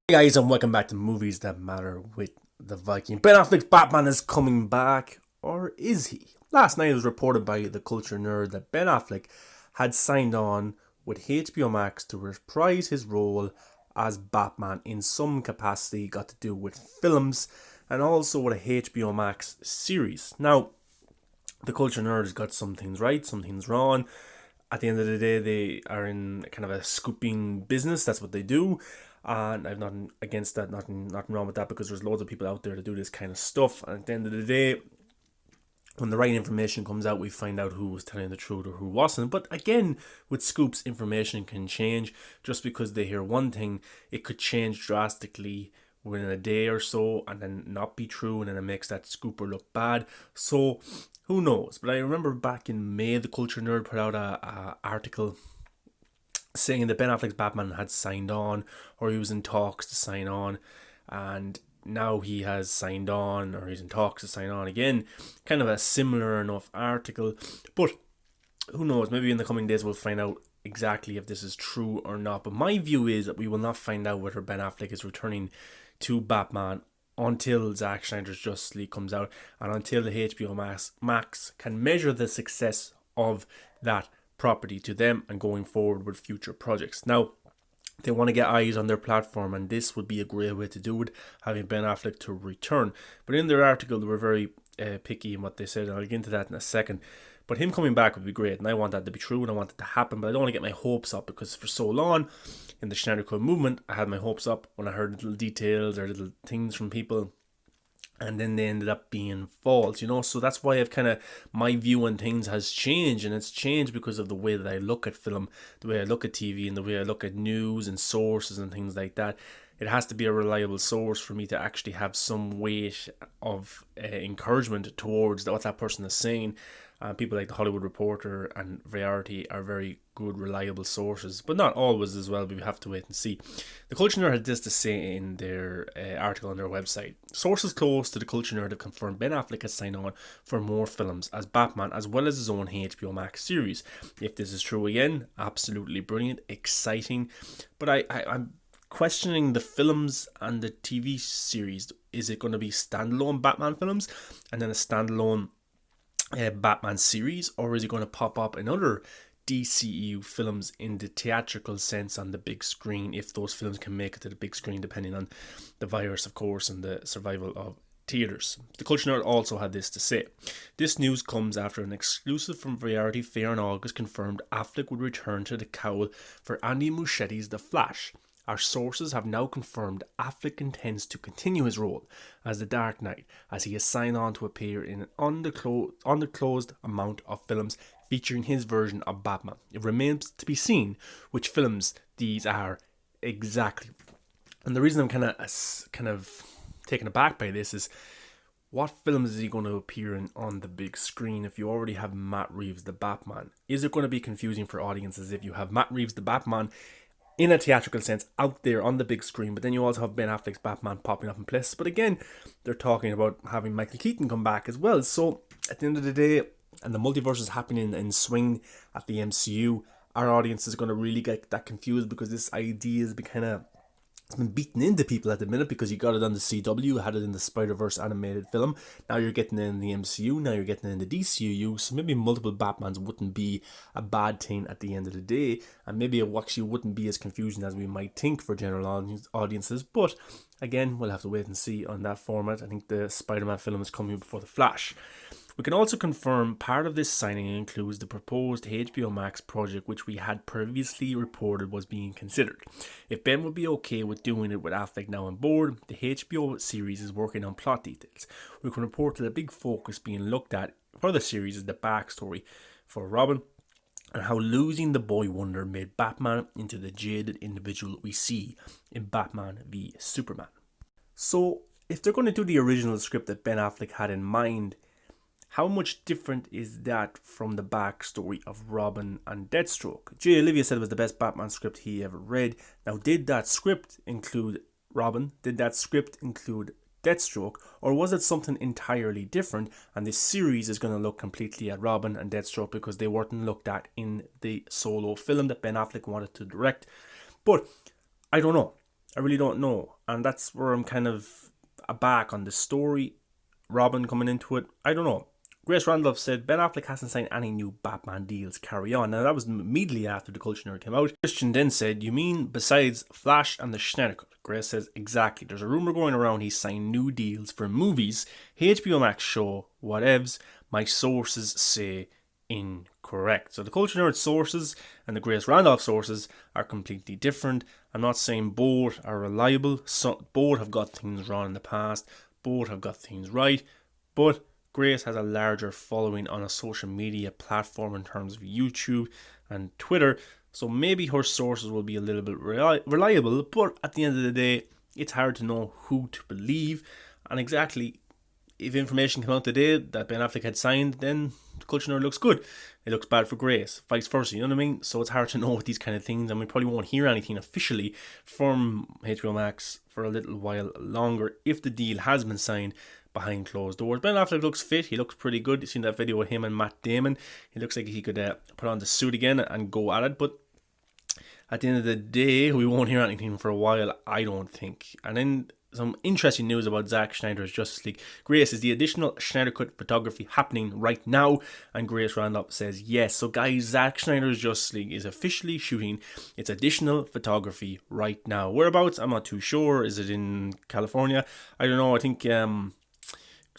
Hey guys, and welcome back to Movies That Matter with the Viking. Ben Affleck's Batman is coming back, or is he? Last night it was reported by the Culture Nerd that Ben Affleck had signed on with HBO Max to reprise his role as Batman in some capacity, got to do with films, and also with a HBO Max series. Now, the Culture Nerd has got some things right, some things wrong. At the end of the day, they are in kind of a scooping business. That's what they do. And I've nothing against that, nothing wrong with that, because there's loads of people out there to do this kind of stuff. And at the end of the day, when the right information comes out, we find out who was telling the truth or who wasn't. But again, with scoops, information can change. Just because they hear one thing, it could change drastically within a day or so and then not be true, and then it makes that scooper look bad. So who knows? But I remember back in May, the Culture Nerd put out a article saying that Ben Affleck's Batman had signed on, or he was in talks to sign on, and now he has signed on, or he's in talks to sign on again. Kind of a similar enough article, but who knows? Maybe in the coming days we'll find out exactly if this is true or not. But my view is that we will not find out whether Ben Affleck is returning to Batman until Zack Snyder's Justice League comes out, and until the HBO Max can measure the success of that property to them and going forward with future projects. Now, they want to get eyes on their platform, and this would be a great way to do it, having Ben Affleck to return. But in their article, they were very picky in what they said, and I'll get into that in a second. But him coming back would be great, and I want that to be true, and I want it to happen, but I don't want to get my hopes up, because for so long in the Schneider Code movement, I had my hopes up when I heard little details or little things from people, and then they ended up being false, so that's why I've kind of, my view on things has changed, and it's changed because of the way that I look at film, the way I look at TV, and the way I look at news and sources and things like that. It has to be a reliable source for me to actually have some weight of encouragement towards what that person is saying. People like the Hollywood Reporter and Variety are very good, reliable sources, but not always as well. But we have to wait and see. The Culture Nerd had this to say in their article on their website. Sources close to the Culture Nerd have confirmed Ben Affleck has signed on for more films as Batman, as well as his own HBO Max series. If this is true again, absolutely brilliant, exciting. But I'm questioning the films and the TV series. Is it going to be standalone Batman films and then a standalone Batman series, or is it going to pop up in other DCEU films in the theatrical sense on the big screen, if those films can make it to the big screen, depending on the virus, of course, and the survival of theatres. The Culture Nerd also had this to say. This news comes after an exclusive from Variety Fair in August confirmed Affleck would return to the cowl for Andy Muschietti's The Flash. Our sources have now confirmed Affleck intends to continue his role as the Dark Knight, as he has signed on to appear in an undisclosed amount of films featuring his version of Batman. It remains to be seen which films these are exactly. And the reason I'm kind of taken aback by this is, what films is he going to appear in on the big screen if you already have Matt Reeves the Batman? Is it going to be confusing for audiences if you have Matt Reeves the Batman in a theatrical sense out there on the big screen, but then you also have Ben Affleck's Batman popping up in places? But again, they're talking about having Michael Keaton come back as well. So at the end of the day, and the multiverse is happening in swing at the MCU, our audience is going to really get that confused, because this idea has been it's been beaten into people at the minute, because you got it on the CW, had it in the Spider-Verse animated film, now you're getting it in the MCU, now you're getting it in the DCU, so maybe multiple Batmans wouldn't be a bad thing at the end of the day, and maybe it actually wouldn't be as confusing as we might think for general audiences. But again, we'll have to wait and see on that format. I think the Spider-Man film is coming before the Flash. We can also confirm part of this signing includes the proposed HBO Max project, which we had previously reported was being considered. If Ben would be okay with doing it with Affleck now on board, the HBO series is working on plot details. We can report that a big focus being looked at for the series is the backstory for Robin, and how losing the boy wonder made Batman into the jaded individual we see in Batman v Superman. So, if they're going to do the original script that Ben Affleck had in mind, how much different is that from the backstory of Robin and Deathstroke? Jay Olivia said it was the best Batman script he ever read. Now, did that script include Robin? Did that script include Deathstroke? Or was it something entirely different, and this series is going to look completely at Robin and Deathstroke because they weren't looked at in the solo film that Ben Affleck wanted to direct? But I don't know. I really don't know. And that's where I'm kind of aback on the story. Robin coming into it, I don't know. Grace Randolph said Ben Affleck hasn't signed any new Batman deals, carry on. Now that was immediately after the Culture Nerd came out. Christian then said, you mean besides Flash and the Schneider Cut? Grace says, exactly. There's a rumour going around he's signed new deals for movies, HBO Max show, whatevs. My sources say incorrect. So the Culture Nerd sources and the Grace Randolph sources are completely different. I'm not saying both are reliable. Both have got things wrong in the past. Both have got things right. But Grace has a larger following on a social media platform in terms of YouTube and Twitter, so maybe her sources will be a little bit reliable, but at the end of the day, it's hard to know who to believe. And exactly, if information came out today that Ben Affleck had signed, then the Culture Nerd looks good. It looks bad for Grace, vice versa, you know what I mean? So it's hard to know with these kind of things, and we probably won't hear anything officially from HBO Max for a little while longer if the deal has been signed behind closed doors. Ben Affleck looks fit. He looks pretty good. You've seen that video with him and Matt Damon. He looks like he could put on the suit again and go at it. But at the end of the day, we won't hear anything for a while, I don't think. And then some interesting news about Zack Snyder's Justice League. Grace, is the additional Snyder Cut photography happening right now? And Grace Randolph says yes. So guys, Zack Snyder's Justice League is officially shooting its additional photography right now. Whereabouts? I'm not too sure. Is it in California? I don't know. I think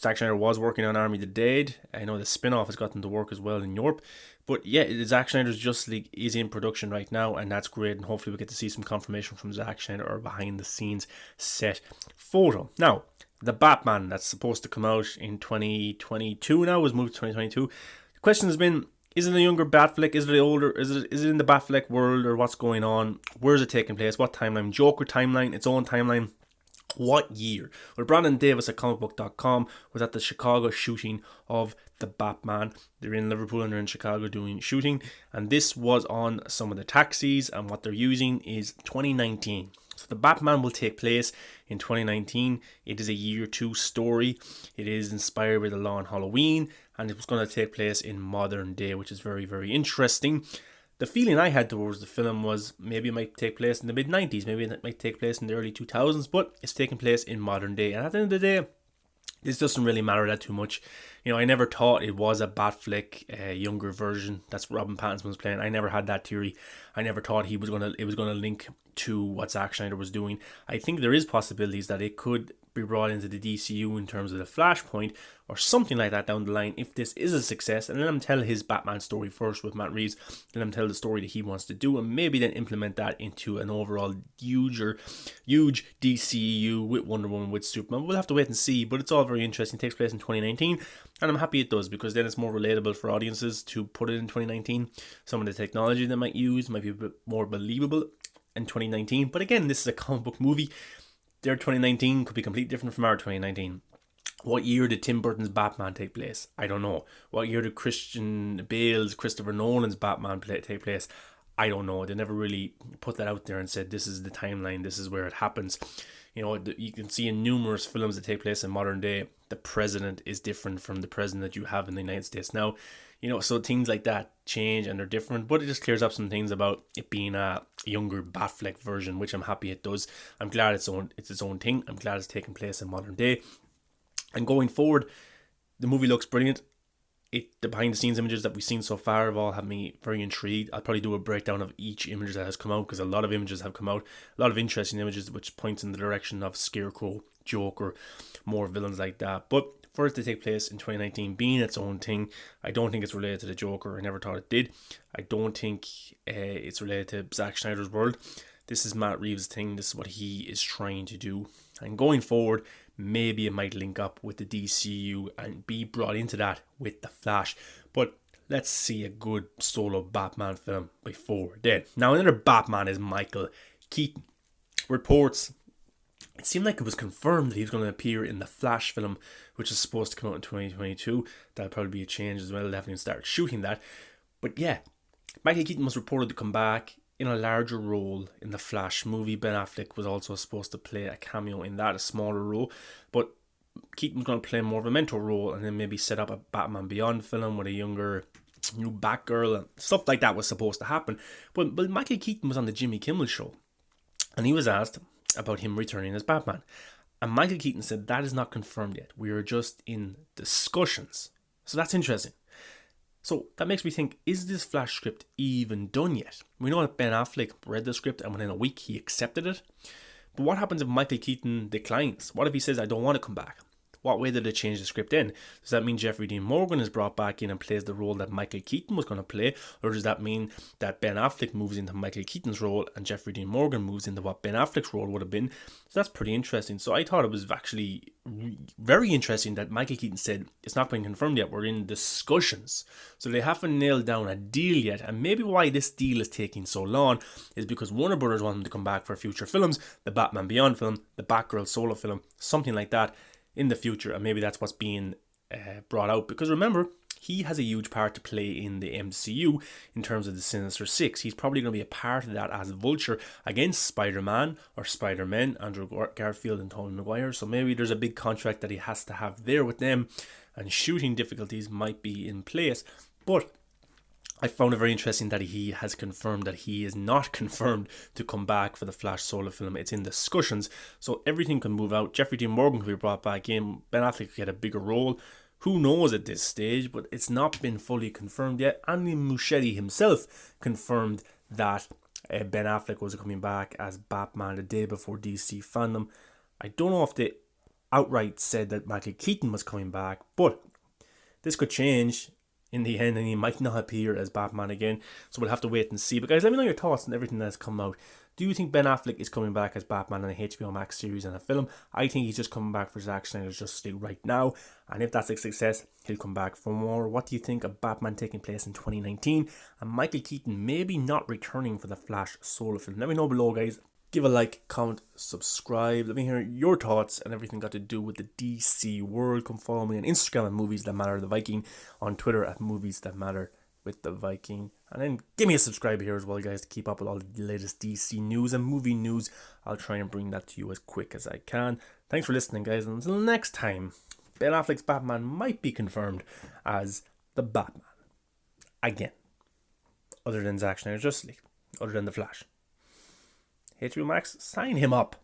Zack Snyder was working on Army of the Dead. I know the spin-off has gotten to work as well in Europe. But yeah, Zack Snyder's Justice League is in production right now, and that's great. And hopefully we get to see some confirmation from Zack Snyder or behind-the-scenes set photo. Now, the Batman that's supposed to come out in 2022 now was moved to 2022. The question has been, is it a younger Batfleck? Is it older? Is it in the Batfleck world, or what's going on? Where is it taking place? What timeline? Joker timeline, its own timeline. What year? Well, Brandon Davis at comicbook.com was at the Chicago shooting of the Batman. They're in Liverpool and they're in Chicago doing shooting, and this was on some of the taxis, and what they're using is 2019. So the Batman will take place in 2019. It is a year 2 story. It is inspired by the law on Halloween, and it was going to take place in modern day, which is very, very interesting. The feeling I had towards the film was maybe it might take place in the mid-90s, maybe it might take place in the early 2000s, but it's taking place in modern day. And at the end of the day, this doesn't really matter that too much. You know, I never thought it was a Batfleck younger version. That's Robin Pattinson was playing. I never had that theory. I never thought it was gonna link to what Zack Snyder was doing. I think there is possibilities that it could be brought into the DCU in terms of the Flashpoint or something like that down the line if this is a success, and let him tell his Batman story first with Matt Reeves, let him tell the story that he wants to do, and maybe then implement that into an overall huge DCU with Wonder Woman, with Superman. We'll have to wait and see, but it's all very interesting. It takes place in 2019, and I'm happy it does, because then it's more relatable for audiences to put it in 2019. Some of the technology they might use might be a bit more believable in 2019, but again, this is a comic book movie. Their 2019 could be completely different from our 2019. What year did Tim Burton's Batman take place? I don't know. What year did Christopher Nolan's Batman take place? I don't know. They never really put that out there and said this is the timeline, this is where it happens. You know, you can see in numerous films that take place in modern day, the president is different from the president that you have in the United States now. You know, so things like that change and they're different, but it just clears up some things about it being a younger Batfleck version, which I'm happy it does. I'm glad it's its own thing. I'm glad it's taking place in modern day. And going forward, the movie looks brilliant. The behind the scenes images that we've seen so far have all had me very intrigued. I'll probably do a breakdown of each image that has come out, because a lot of images have come out, a lot of interesting images which points in the direction of Scarecrow, Joker, more villains like that. But for it to take place in 2019 being its own thing, I don't think it's related to the Joker. I never thought it did. I don't think it's related to Zack Snyder's world. This is Matt Reeves' thing. This is what he is trying to do. And going forward, maybe it might link up with the DCU and be brought into that with the Flash. But let's see a good solo Batman film before then. Now, another Batman is Michael Keaton. Reports, it seemed like it was confirmed that he was going to appear in the Flash film, which is supposed to come out in 2022. That'll probably be a change as well. They haven't even started shooting that. But yeah, Michael Keaton was reported to come back in a larger role in the Flash movie. Ben Affleck was also supposed to play a cameo in that, a smaller role. But Keaton was going to play more of a mentor role, and then maybe set up a Batman Beyond film with a younger new Batgirl, and stuff like that was supposed to happen. But Michael Keaton was on the Jimmy Kimmel show, and he was asked, about him returning as Batman. And Michael Keaton said that is not confirmed yet. We are just in discussions. So that's interesting. So that makes me think, is this Flash script even done yet? We know that Ben Affleck read the script and within a week he accepted it. But what happens if Michael Keaton declines? What if he says, I don't want to come back? What way did they change the script in? Does that mean Jeffrey Dean Morgan is brought back in and plays the role that Michael Keaton was going to play? Or does that mean that Ben Affleck moves into Michael Keaton's role and Jeffrey Dean Morgan moves into what Ben Affleck's role would have been? So that's pretty interesting. So I thought it was actually very interesting that Michael Keaton said it's not been confirmed yet. We're in discussions. So they haven't nailed down a deal yet. And maybe why this deal is taking so long is because Warner Brothers want him to come back for future films, the Batman Beyond film, the Batgirl solo film, something like that in the future, and maybe that's what's being brought out, because remember, he has a huge part to play in the MCU in terms of the Sinister Six. He's probably going to be a part of that as Vulture against Spider-Man or Spider-Men, Andrew Garfield and Tobey Maguire, so maybe there's a big contract that he has to have there with them, and shooting difficulties might be in place. But I found it very interesting that he has confirmed that he is not confirmed to come back for the Flash solo film. It's in discussions, so everything can move out. Jeffrey Dean Morgan could be brought back in. Ben Affleck could get a bigger role. Who knows at this stage, but it's not been fully confirmed yet. Andy Muschietti himself confirmed that Ben Affleck was coming back as Batman the day before DC Fandom. I don't know if they outright said that Michael Keaton was coming back, but this could change in the end, and he might not appear as Batman again, so we'll have to wait and see. But guys, let me know your thoughts on everything that's come out. Do you think Ben Affleck is coming back as Batman in a HBO Max series and a film? I think he's just coming back for Zack Snyder's Justice League right now, and if that's a success, he'll come back for more. What do you think of Batman taking place in 2019 and Michael Keaton maybe not returning for the Flash solo film? Let me know below, guys. Give a like, comment, subscribe. Let me hear your thoughts and everything got to do with the DC world. Come follow me on Instagram at Movies That Matter The Viking, on Twitter at Movies That Matter with The Viking. And then give me a subscribe here as well, guys, to keep up with all the latest DC news and movie news. I'll try and bring that to you as quick as I can. Thanks for listening, guys. And until next time, Ben Affleck's Batman might be confirmed as the Batman again. Other than Zack Snyder's Justice League. Other than The Flash. HBO Max, sign him up.